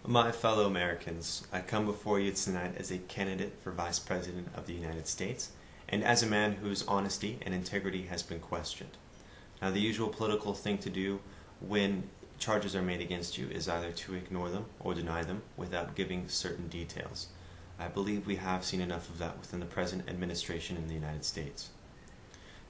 My fellow Americans, I come before you tonight as a candidate for Vice President of the United States, and as a man whose honesty and integrity has been questioned. Now, the usual political thing to do when charges are made against you is either to ignore them or deny them without giving certain details. I believe we have seen enough of that within the present administration in the United States.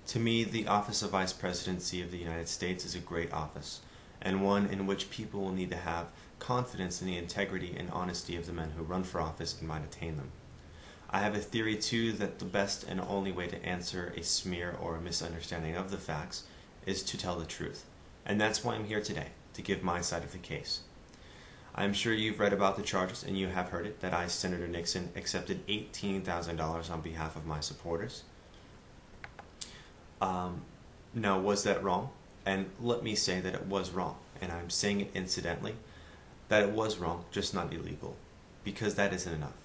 To me, the office of Vice Presidency of the United States is a great office, and one in which people will need to have confidence in the integrity and honesty of the men who run for office and might attain them. I have a theory too that the best and only way to answer a smear or a misunderstanding of the facts is to tell the truth, and that's why I'm here today, to give my side of the case. I'm sure you've read about the charges and you have heard it that I, Senator Nixon, accepted $18,000 on behalf of my supporters. Now, was that wrong? And let me say that it was wrong, and I'm saying it incidentally, that it was wrong, just not illegal, because that isn't enough.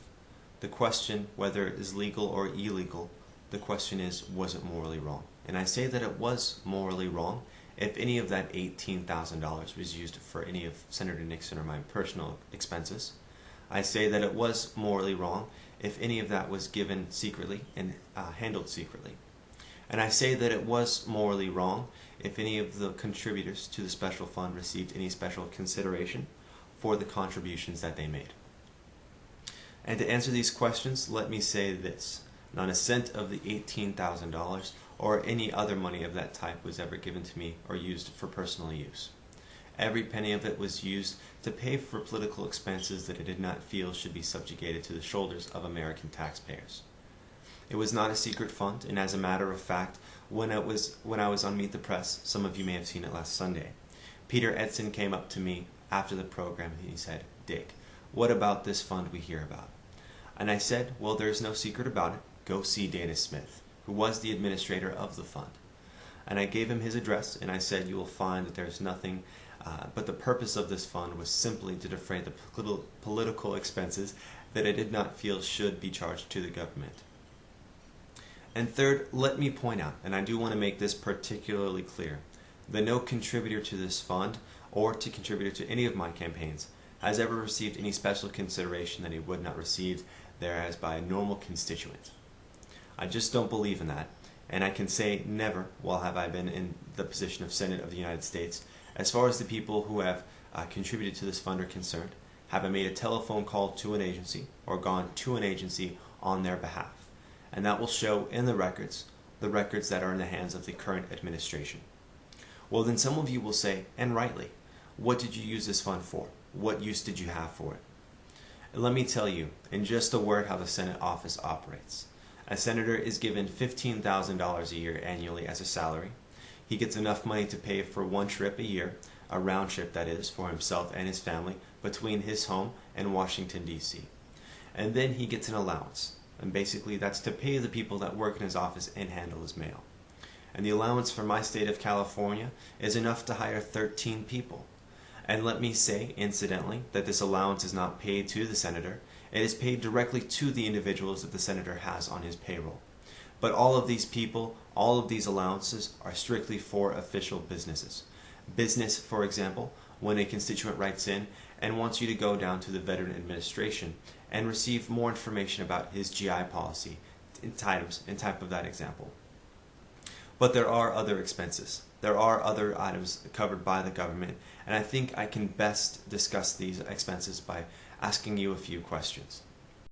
The question, whether it is legal or illegal, the question is, was it morally wrong? And I say that it was morally wrong if any of that $18,000 was used for any of Senator Nixon or my personal expenses. I say that it was morally wrong if any of that was given secretly and handled secretly. And I say that it was morally wrong if any of the contributors to the special fund received any special consideration for the contributions that they made. And to answer these questions, let me say this. Not a cent of the $18,000 or any other money of that type was ever given to me or used for personal use. Every penny of it was used to pay for political expenses that I did not feel should be subjugated to the shoulders of American taxpayers. It was not a secret fund, and as a matter of fact, when I was on Meet the Press, some of you may have seen it last Sunday, Peter Edson came up to me after the program and he said, "Dick, what about this fund we hear about?" And I said, well, there's no secret about it. Go see Dana Smith, who was the administrator of the fund. And I gave him his address, and I said, you will find that there's nothing, but the purpose of this fund was simply to defray the political expenses that I did not feel should be charged to the government. And third, let me point out, and I do want to make this particularly clear, that no contributor to this fund or to contributor to any of my campaigns has ever received any special consideration that he would not receive thereas by a normal constituent. I just don't believe in that, and I can say never, while have I been in the position of Senate of the United States, as far as the people who have contributed to this fund are concerned, have I made a telephone call to an agency or gone to an agency on their behalf. And that will show in the records that are in the hands of the current administration. Well, then some of you will say, and rightly, what did you use this fund for? What use did you have for it? And let me tell you, in just a word, how the Senate office operates. A senator is given $15,000 a year annually as a salary. He gets enough money to pay for one trip a year, a round trip that is, for himself and his family, between his home and Washington, D.C. And then he gets an allowance. And basically that's to pay the people that work in his office and handle his mail. And the allowance for my state of California is enough to hire 13 people. And let me say, incidentally, that this allowance is not paid to the senator. It is paid directly to the individuals that the senator has on his payroll. But all of these people, all of these allowances are strictly for official businesses. Business, for example, when a constituent writes in and wants you to go down to the Veteran Administration and receive more information about his GI policy in type of that example. But there are other expenses. There are other items covered by the government, and I think I can best discuss these expenses by asking you a few questions.